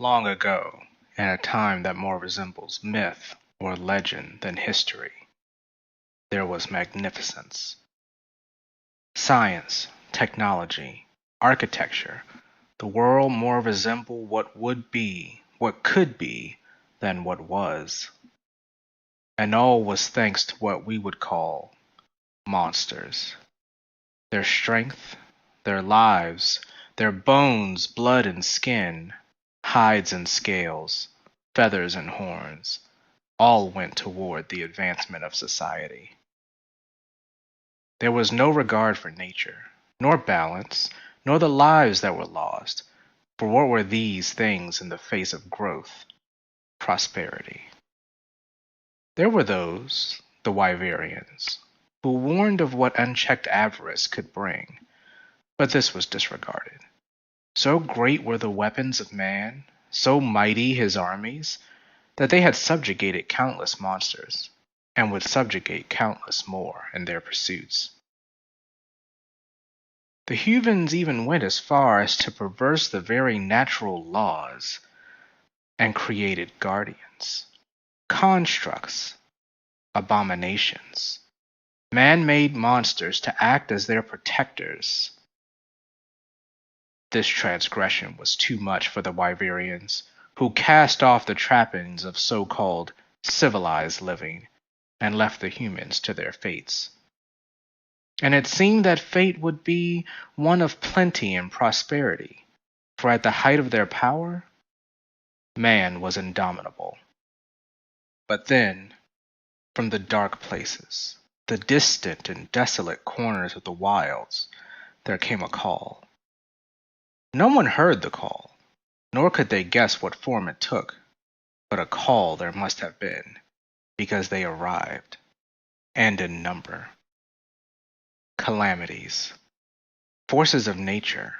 Long ago, in a time that more resembles myth or legend than history, there was magnificence. Science, technology, architecture, the world more resembled what would be, what could be, than what was. And all was thanks to what we would call monsters. Their strength, their lives, their bones, blood and skin, hides and scales, feathers and horns, all went toward the advancement of society. There was no regard for nature, nor balance, nor the lives that were lost, for what were these things in the face of growth, prosperity? There were those, the Wyverians, who warned of what unchecked avarice could bring, but this was disregarded. So great were the weapons of man, so mighty his armies, that they had subjugated countless monsters, and would subjugate countless more in their pursuits. The humans even went as far as to perverse the very natural laws, and created guardians, constructs, abominations, man-made monsters to act as their protectors. This transgression was too much for the Wyverians, who cast off the trappings of so-called civilized living and left the humans to their fates. And it seemed that fate would be one of plenty and prosperity, for at the height of their power, man was indomitable. But then, from the dark places, the distant and desolate corners of the wilds, there came a call. No one heard the call, nor could they guess what form it took, but a call there must have been, because they arrived, and in number. Calamities, forces of nature,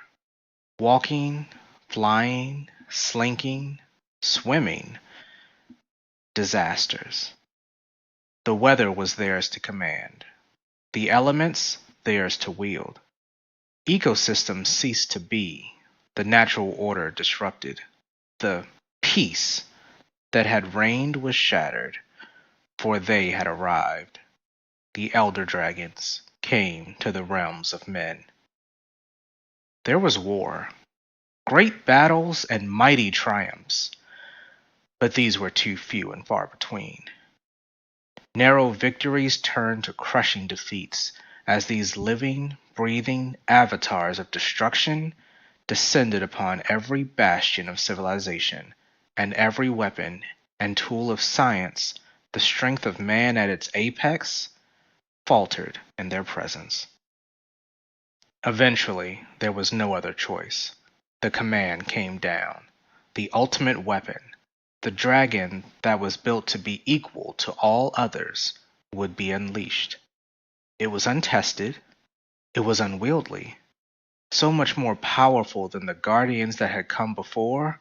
walking, flying, slinking, swimming, disasters. The weather was theirs to command, the elements theirs to wield. Ecosystems ceased to be, the natural order disrupted, the peace that had reigned was shattered, for they had arrived. The elder dragons came to the realms of men. There was war, great battles and mighty triumphs, but these were too few and far between. Narrow victories turned to crushing defeats as these living, breathing avatars of destruction descended upon every bastion of civilization and every weapon and tool of science. The strength of man at its apex faltered in their presence. Eventually, there was no other choice. The command came down. The ultimate weapon, the dragon that was built to be equal to all others, would be unleashed. It was untested. It was unwieldy. So much more powerful than the guardians that had come before,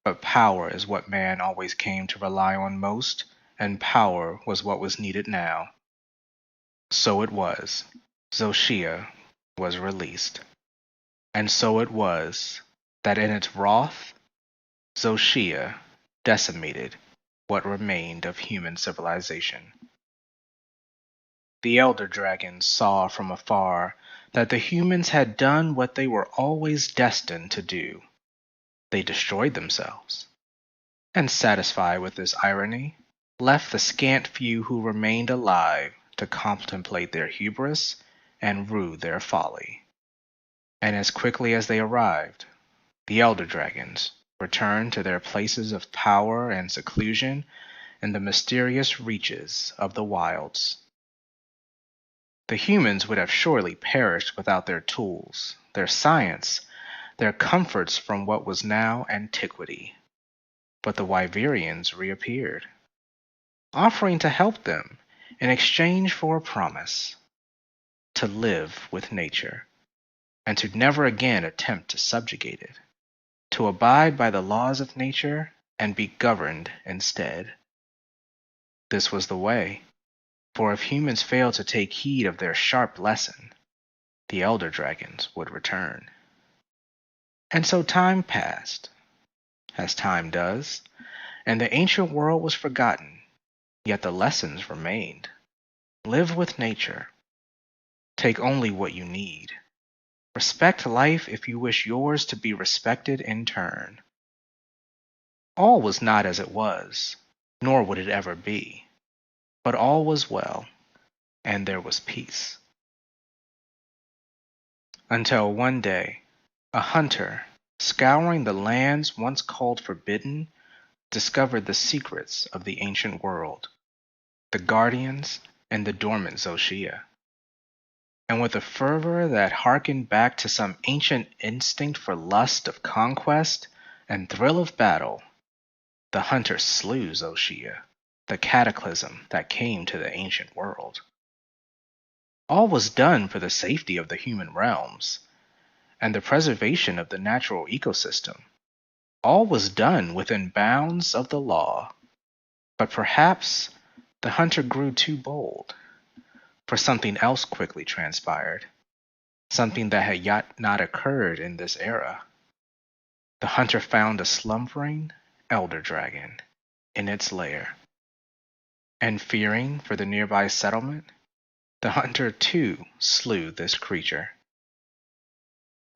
but power is what man always came to rely on most, and power was what was needed now. So it was. Xochitl was released. And so it was that in its wrath, Xochitl decimated what remained of human civilization. The elder dragons saw from afar that the humans had done what they were always destined to do. They destroyed themselves, and satisfied with this irony, left the scant few who remained alive to contemplate their hubris and rue their folly. And as quickly as they arrived, the elder dragons returned to their places of power and seclusion in the mysterious reaches of the wilds. The humans would have surely perished without their tools, their science, their comforts from what was now antiquity. But the Wyverians reappeared, offering to help them in exchange for a promise to live with nature, and to never again attempt to subjugate it, to abide by the laws of nature and be governed instead. This was the way, for if humans failed to take heed of their sharp lesson, the elder dragons would return. And so time passed, as time does, and the ancient world was forgotten, yet the lessons remained. Live with nature. Take only what you need. Respect life if you wish yours to be respected in turn. All was not as it was, nor would it ever be, but all was well, and there was peace. Until one day, a hunter, scouring the lands once called forbidden, discovered the secrets of the ancient world, the guardians, and the dormant Zoshia. And with a fervor that harkened back to some ancient instinct for lust of conquest and thrill of battle, the hunter slew Zoshia, the cataclysm that came to the ancient world. All was done for the safety of the human realms and the preservation of the natural ecosystem. All was done within bounds of the law. But perhaps the hunter grew too bold, for something else quickly transpired, something that had yet not occurred in this era. The hunter found a slumbering elder dragon in its lair, and fearing for the nearby settlement, the hunter too slew this creature.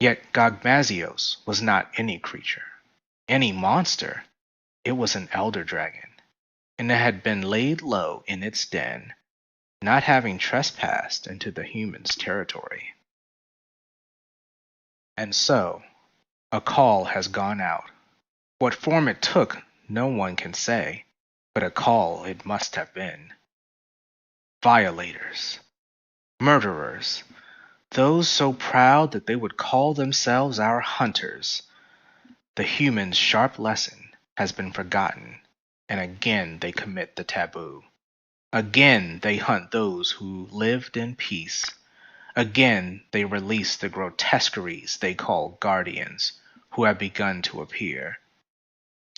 Yet Gogmazios was not any creature, any monster. It was an elder dragon, and it had been laid low in its den, not having trespassed into the human's territory. And so, a call has gone out. What form it took, no one can say, but a call it must have been. Violators, murderers, those so proud that they would call themselves our hunters. The human's sharp lesson has been forgotten, and again they commit the taboo. Again they hunt those who lived in peace. Again they release the grotesqueries they call guardians, who have begun to appear.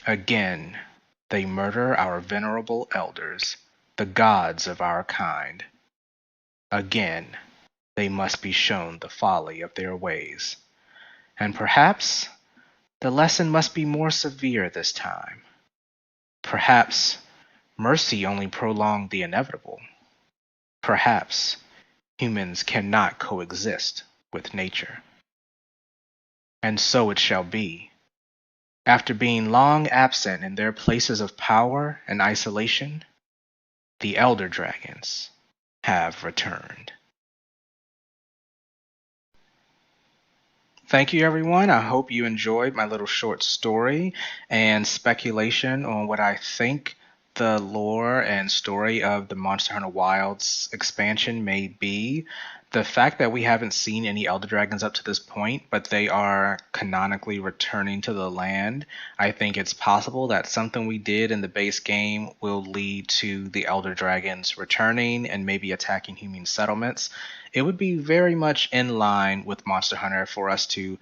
Again they murder our venerable elders, the gods of our kind. Again they must be shown the folly of their ways. And perhaps the lesson must be more severe this time. Perhaps mercy only prolonged the inevitable. Perhaps humans cannot coexist with nature. And so it shall be. After being long absent in their places of power and isolation, the elder dragons have returned. Thank you, everyone. I hope you enjoyed my little short story and speculation on what I think the lore and story of the Monster Hunter Wilds expansion may be. The fact that we haven't seen any Elder Dragons up to this point, but they are canonically returning to the land, I think it's possible that something we did in the base game will lead to the Elder Dragons returning and maybe attacking human settlements. It would be very much in line with Monster Hunter for us to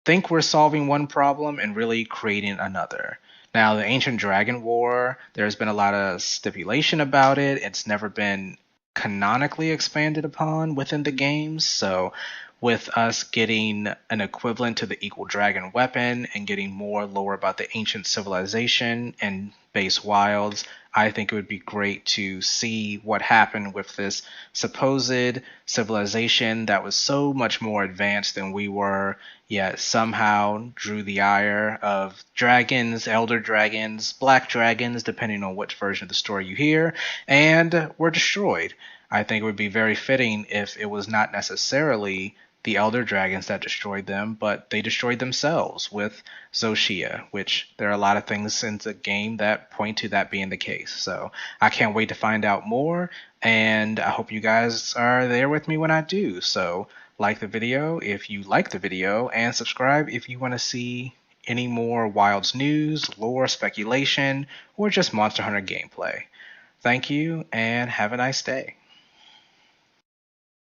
think we're solving one problem and really creating another. Now, the Ancient Dragon War, there's been a lot of stipulation about it. It's never been canonically expanded upon within the games, so with us getting an equivalent to the Equal Dragon weapon and getting more lore about the ancient civilization and base wilds, I think it would be great to see what happened with this supposed civilization that was so much more advanced than we were, yet somehow drew the ire of dragons, elder dragons, black dragons, depending on which version of the story you hear, and were destroyed. I think it would be very fitting if it was not necessarily the elder dragons that destroyed them, but they destroyed themselves with Zoshia, which there are a lot of things in the game that point to that being the case. So I can't wait to find out more, and I hope you guys are there with me when I do. So like the video if you like the video, and subscribe if you want to see any more Wilds news, lore, speculation, or just Monster Hunter gameplay. Thank you, and have a nice day.